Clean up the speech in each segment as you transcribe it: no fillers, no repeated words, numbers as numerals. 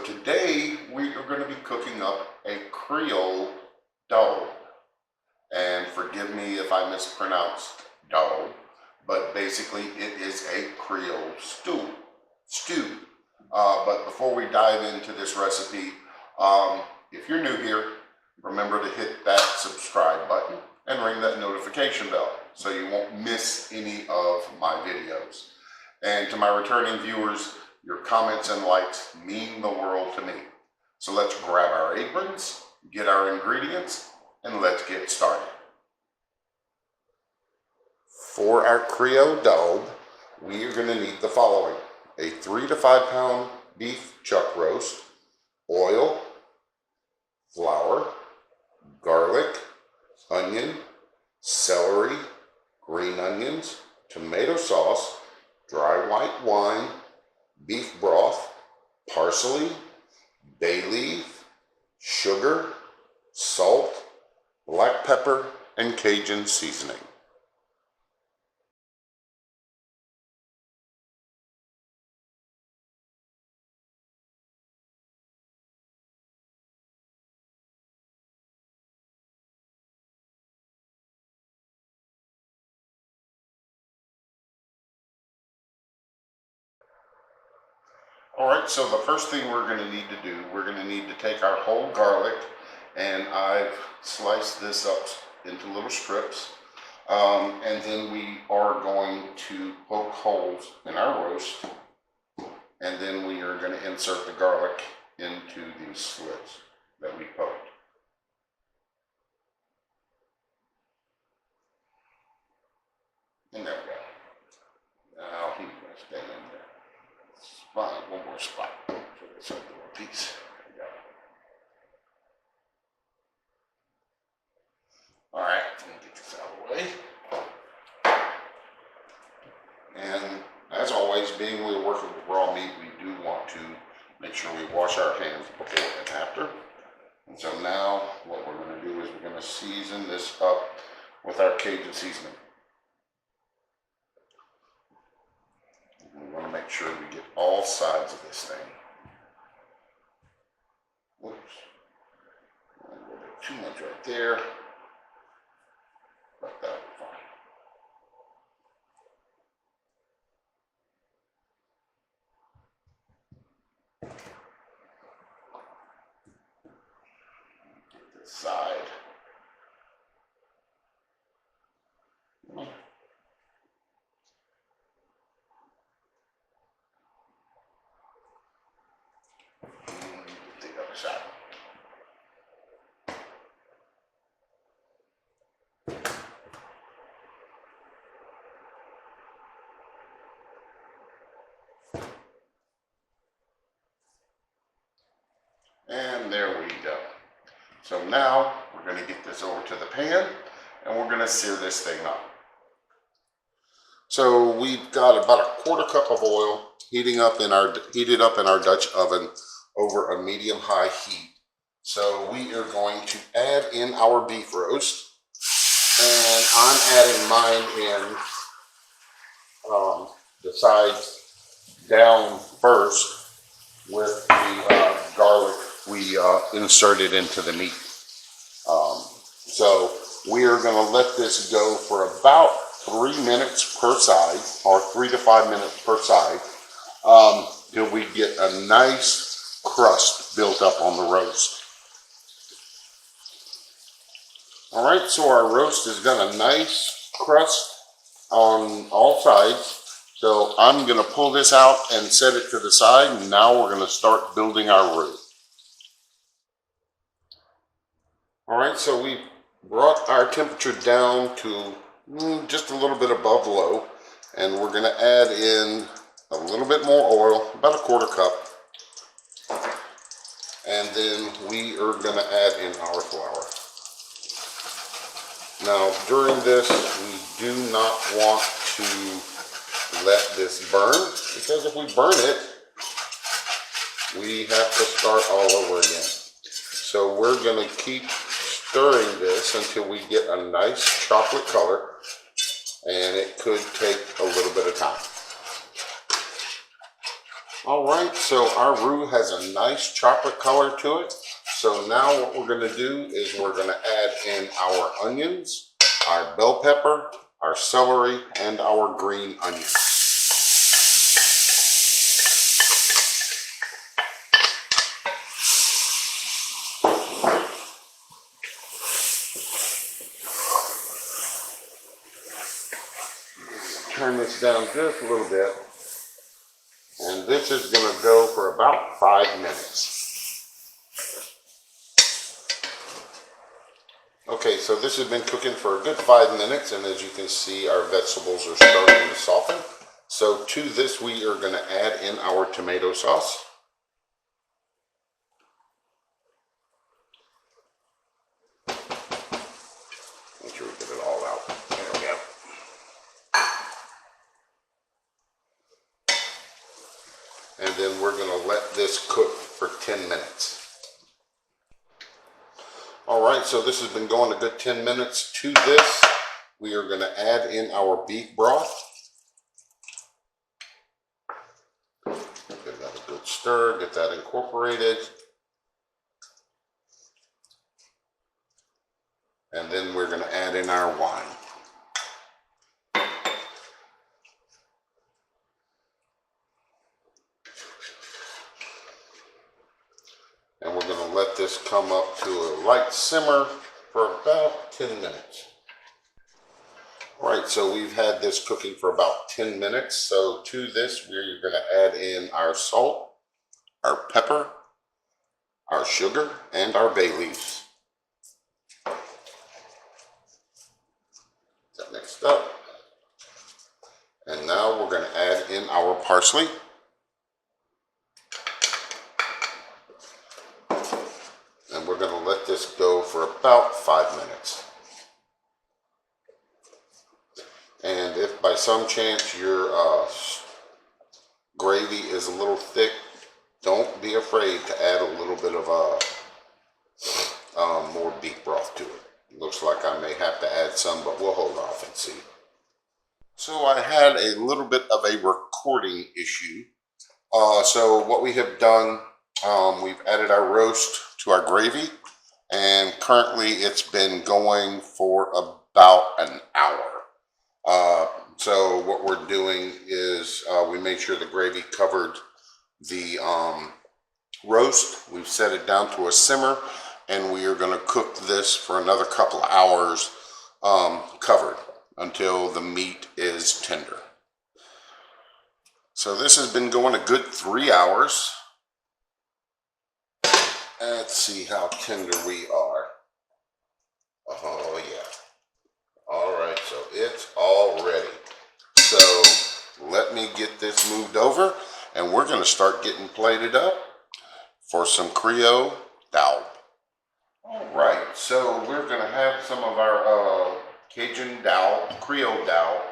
So today we are going to be cooking up a Creole Daube. And forgive me if I mispronounced Daube, but basically it is a Creole stew. But before we dive into this recipe, if you're new here, remember to hit that subscribe button and ring that notification bell so you won't miss any of my videos. And to my returning viewers, your comments and likes mean the world to me. So let's grab our aprons, get our ingredients, and let's get started. For our Creole Daube, we are going to need the following: a 3 to 5 pound beef chuck roast, oil, flour, garlic, onion, celery, green onions, tomato sauce, dry white wine, beef broth, parsley, bay leaf, sugar, salt, black pepper, and Cajun seasoning. Alright, so the first thing we're going to need to do, we're going to need to take our whole garlic, and I've sliced this up into little strips, and then we are going to poke holes in our roast, and then we are going to insert the garlic into these slits that we poked. And there we go. Now he's going to stay in there. Fine, one more spot for this other little piece. There we go. Alright, let me get this out of the way. And as always, being we're working with raw meat, we do want to make sure we wash our hands before and after. And so now what we're going to do is we're going to season this up with our Cajun seasoning. We want to make sure we get all sides of this thing. Whoops. A little bit too much right there. But that'll be fine. Get this side. Side. And there we go. So now we're going to get this over to the pan and we're going to sear this thing up. So we've got about a 1/4 cup of oil heated up in our Dutch oven over a medium-high heat. So we are going to add in our beef roast, and I'm adding mine in the sides down first with the garlic we inserted into the meat. So we are going to let this go for about 3 minutes per side, or 3 to 5 minutes per side, till we get a nice crust built up on the roast. Alright, so our roast has got a nice crust on all sides. So I'm going to pull this out and set it to the side, and now we're going to start building our roux. Alright, so we brought our temperature down to just a little bit above low, and we're going to add in a little bit more oil, about a 1/4 cup. And then we are going to add in our flour. Now, during this, we do not want to let this burn, because if we burn it, we have to start all over again. So we're going to keep stirring this until we get a nice chocolate color, and it could take a little bit of time. All right, so our roux has a nice chocolate color to it. So now what we're going to do is we're going to add in our onions, our bell pepper, our celery, and our green onion. Turn this down just a little bit. And this is going to go for about 5 minutes. Okay, so this has been cooking for a good 5 minutes, and as you can see, our vegetables are starting to soften. So to this, we are going to add in our tomato sauce. Make sure we get it all out. There we go. And then we're going to let this cook for 10 minutes. All right, so this has been going a good 10 minutes. To this, we are going to add in our beef broth. Give that a good stir, get that incorporated. And then we're going to add in our wine. And we're going to let this come up to a light simmer for about 10 minutes. All right, so we've had this cooking for about 10 minutes. So to this, we're going to add in our salt, our pepper, our sugar, and our bay leaves. Get that mixed up. And now we're going to add in our parsley. And we're going to let this go for about 5 minutes. And if by some chance your gravy is a little thick, don't be afraid to add a little bit of more beef broth to it. Looks like I may have to add some, but we'll hold off and see. So I had a little bit of a recording issue. So what we have done, we've added our roast to our gravy, and currently it's been going for about an hour. So what we're doing is we made sure the gravy covered the roast. We've set it down to a simmer, and we are going to cook this for another couple of hours covered until the meat is tender. So this has been going a good 3 hours. Let's see how tender we are. Oh yeah. All right, so it's all ready. So let me get this moved over, and we're going to start getting plated up for some Creole Daube. All right, so we're going to have some of our Cajun Daube, Creole Daube,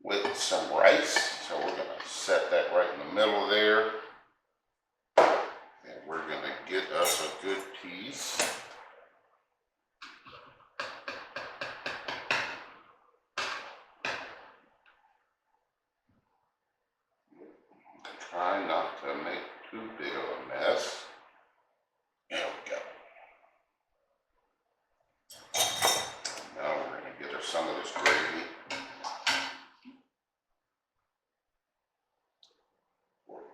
with some rice. So we're going to set that right in the middle there. And we're going to get us a good piece. Try not to make too big of a mess. There we go. Now we're going to get her some of this gravy.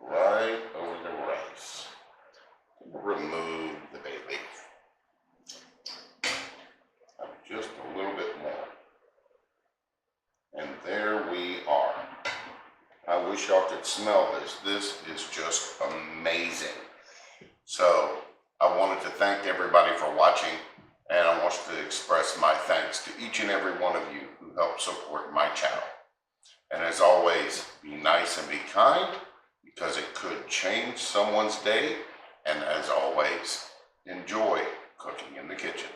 Right over the rice. Remove the bay leaf. Just a little bit more. And there we are. I wish y'all could smell this. This is just amazing. So I wanted to thank everybody for watching, and I want to express my thanks to each and every one of you who help support my channel. And as always, be nice and be kind, because it could change someone's day. And as always, enjoy cooking in the kitchen.